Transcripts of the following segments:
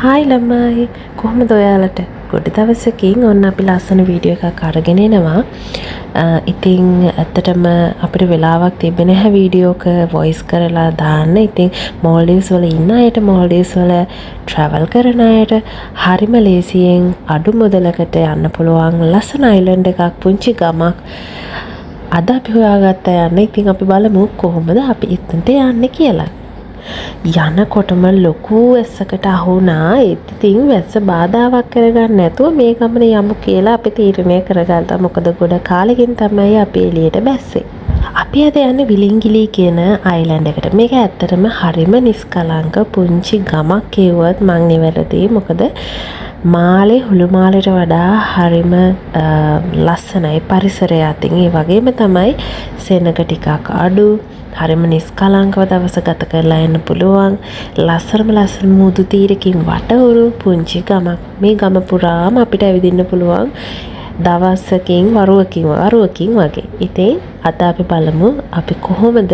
Hi ළමයි කොහොමද ඔයාලට ගොඩ දවසකින් ඔන්න අපි ලස්සන වීඩියෝ එකක් අරගෙන එනවා. ඉතින් ඇත්තටම අපිට වෙලාවක් තිබෙන්නේ නැහැ වීඩියෝක වොයිස් කරලා දාන්න. ඉතින් මෝල්ඩිව්ස් වල ඉන්න අයට මෝල්ඩිව්ස් වල ට්‍රැවල් කරන අයට හරිම ලේසියෙන් අඩු මුදලකට යන්න පුළුවන් ලස්සන අයිලන්ඩ් එකක් පුංචි ගමක් අද අපි හොයාගත්ත යන්න. ඉතින් අපි බලමු කොහොමද අපි එතනට යන්නේ කියලා. යනකොටම ලොකු වැස්සකට අහුණා. ඉතින් වැස්ස බාධාවක් කරගන්න නැතුව මේ ගමන යමු කියලා අපි තීරණය කරගත්තා. මොකද ගොඩ කාලෙකින් තමයි අපි එළියට බැස්සේ. අපි අද යන්නේ විලිංගිලි කියන අයිලන්ඩ් එකට. මේක ඇත්තටම හරිම නිස්කලංක පුංචි ගමක් කියුවත් මං නිවැරදි. මොකද මාලේ හුළු මාලේට වඩා හරිම ලස්සනයි පරිසරය අතින්. ඒ වගේම තමයි සෙනග ටිකක් අඩු. හරිම නිස්කලංකව දවස ගත කරලා යන්න පුළුවන්. ලස්සන මුහුදු තීරකින් වටවුරු පුංචි ගමක්. මේ ගම පුරාම අපිට ඇවිදින්න පුළුවන් දවසකින් වරුවකින් වගේ. ඉතින් අද අපි බලමු අපි කොහොමද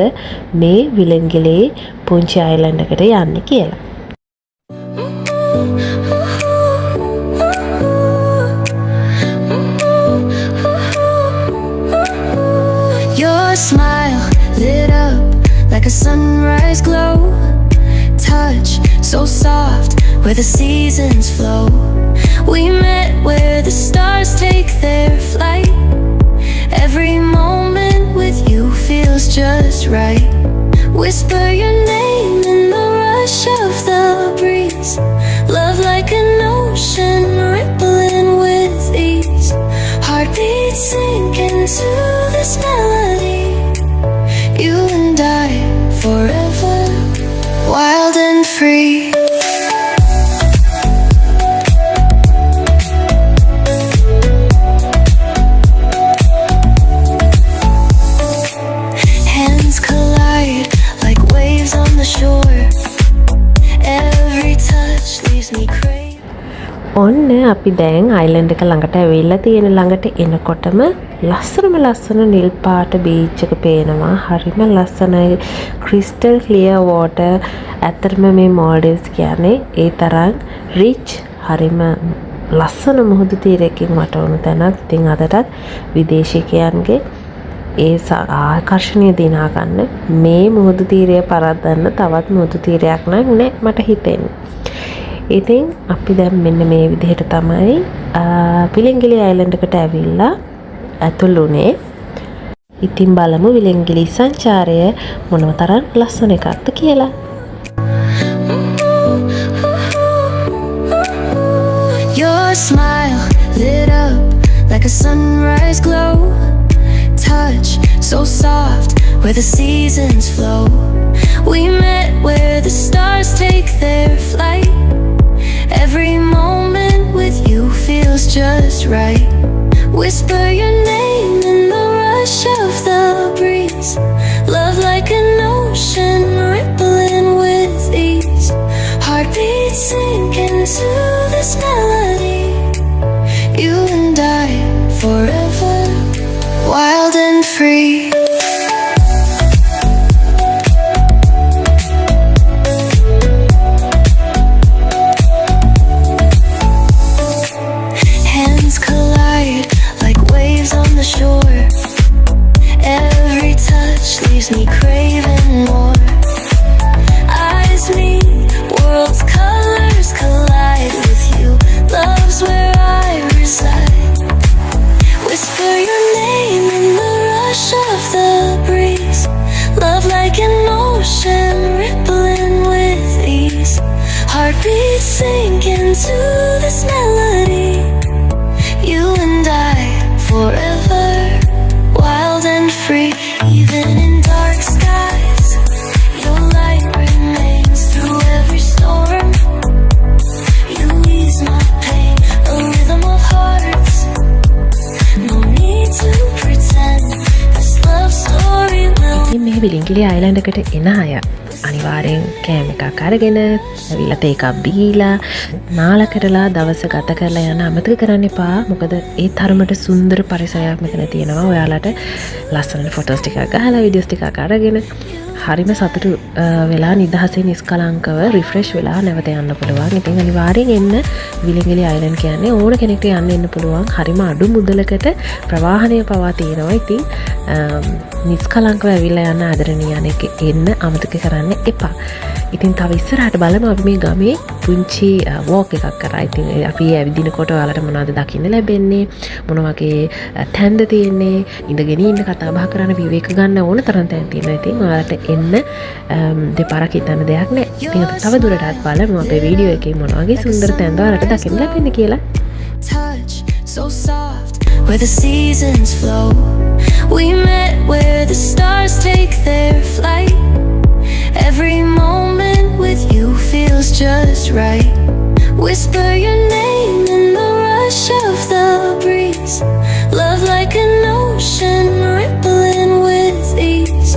මේ විලිංගිලේ පුංචි අයිලන්ඩ් එකට යන්නේ කියලා. Your smile lit up like a sunrise glow. Touch so soft where the seasons flow. We met where the stars take their flight. Every moment with you feels just right. Whisper your name in the rush of the breeze. Love like an ocean rippling with ease. Heartbeats sink into this melody. You and I forever, wild and free. Hands collide like waves on the shore. Every touch leaves me craving. ඔන්න අපි දැන් island එක ළඟට ඇවිල්ලා තියෙන. ළඟට එනකොටම ලස්සන නිල් පාට බීච් එක පේනවා. හරිම ලස්සනයි ක්‍රිස්ටල් ක්ලියර් වෝටර්. ඇත්තටම මේ මෝල්ඩිව්ස් කියන්නේ ඒ තරම් රිච් හරිම ලස්සන මුහුදු තීරයකින් වටවුණු තැනක්. ඉතින් අදටත් විදේශිකයන්ගේ ඒ ආකර්ෂණීය දිනා ගන්න මේ මුහුදු තීරය පරද්දන්න තවත් මුහුදු තීරයක් නෑ මට හිතෙන්නේ. ඉතින් අපි දැන් මෙන්න මේ විදිහට තමයි විලිංගිලි අයිලන්ඩ් එකට ඇවිල්ලා ඇතුළුනේ. ඉතින් බලමු විලිංගිලි සංචාරය මොනම තරම් ලස්සන එකක්ද කියලා. Your smile lit up like a sunrise glow. Touch so soft where the seasons flow. We met where the stars take their flight. Every moment with you feels just right. Whisper your name in the rush of the breeze. Love like an ocean rippling with ease. Heartbeats sink into this melody. You and I forever, wild and free. Hands collide like waves on the shore. Every touch leaves me craving more. Eyes meet, world's colors collide with you. Love's where I reside. Whisper your name in the rush of the breeze. Love like an ocean rippling with ease. Heartbeats sink into this melody. You and I forever, wild and free. Even in dark skies, your light remains through every storm. You ease my pain, a rhythm of hearts. No need to pretend this love story will. ඉතින් මේ විලිංගිලි island එකට එන අය අනිවාර්යෙන් කෑම එකක් අරගෙන ඇවිල්ලා තේ එකක් බීලා නාල කරලා දවස ගත කරලා යන්න අමතක කරන්න එපා. මොකද ඒ තරමට සුන්දර පරිසරයක් මෙතන තියෙනවා. ඔයාලට ලස්සන ෆොටෝස් ටිකක් ගහලා වීඩියෝස් ටිකක් අරගෙන හරිම සතුටු වෙලා නිදහසේ නිස්කලංකව රිෆ්‍රෙෂ් වෙලා නැවත යන්න පුළුවන්. ඉතින් අනිවාර්යෙන් එන්න විලිංගලි අයිලන්ඩ් කියන්නේ ඕන කෙනෙක්ට යන්න එන්න පුළුවන්. හරිම අඩු මුදලකට ප්‍රවාහනය පවා තියෙනවා. ඉතින් නිස්කලංකව ඇවිල්ලා යන්න ආදරණීයනෙක් එන්න අමතක කරන්න එපා. ඉතින් තව ඉස්සරහට බලමු අපි මේ ගමේ පුංචි වෝක් එකක් කරා. ඉතින් අපි ඇවිදිනකොට ඔයාලට මොනවද දකින්න ලැබෙන්නේ? මොන වගේ තැන්ද තියෙන්නේ? ඉඳගෙන ඉන්න කතා බහ කරන්න විවේක ගන්න ඕන තරම් තැන් තියෙනවා. ඉතින් ඔයාලට එන්න දෙපාරක් හිතන්න දෙයක් නැහැ. ඉතින් අපි තව දුරටත් බලමු අපේ වීඩියෝ එකේ මොන වගේ සුන්දර තැන්ද ඔයාලට දකින්න ලැබෙන්නේ කියලා. Touch so soft where the seasons flow. We met where the stars take their flight. Every moment with you feels just right. Whisper your name in the rush of the breeze. Love like an ocean rippling with ease.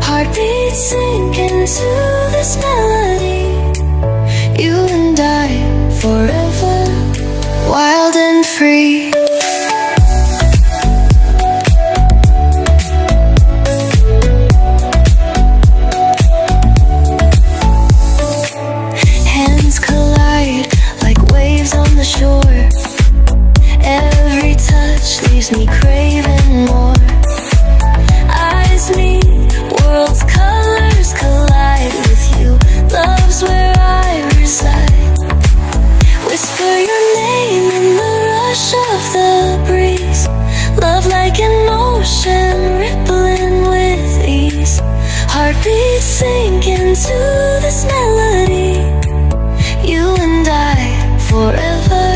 Heartbeats sink into this melody. You and I forever, wild and free. Hands collide like waves on the shore. Every touch leaves me craving more. Eyes meet, worlds' colors collide with you. Love's where I reside. Whisper your name in the rush of the breeze. Love like an ocean rippling with ease. Heartbeats sink into this melody. You and I forever,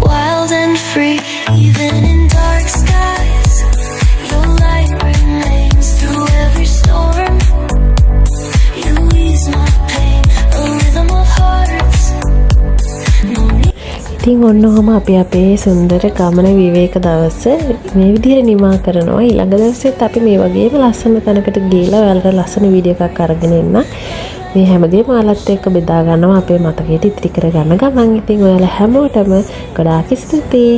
wild and free. Even in dark skies, your light remains through every storm. You ease my pain, a rhythm of hearts. No need. ඉතින් ඔන්නෝම අපි අපේ සුන්දර ගමන විවේක දවස මේ විදිහට නිමා කරනවා. ඊළඟ දවසෙත් අපි මේ වගේම ලස්සන තැනකට ගිහලා ඔයාලට ලස්සන වීඩියෝ එකක් අරගෙන එන්න. මේ හැමදේම ඔයාලත් එක්ක බෙදා ගන්නවා අපේ මතකයට ඉතිරි කර ගන්න ගමන්. ඉතින් ඔයාලා හැමෝටම ගොඩාක් ස්තුතියි.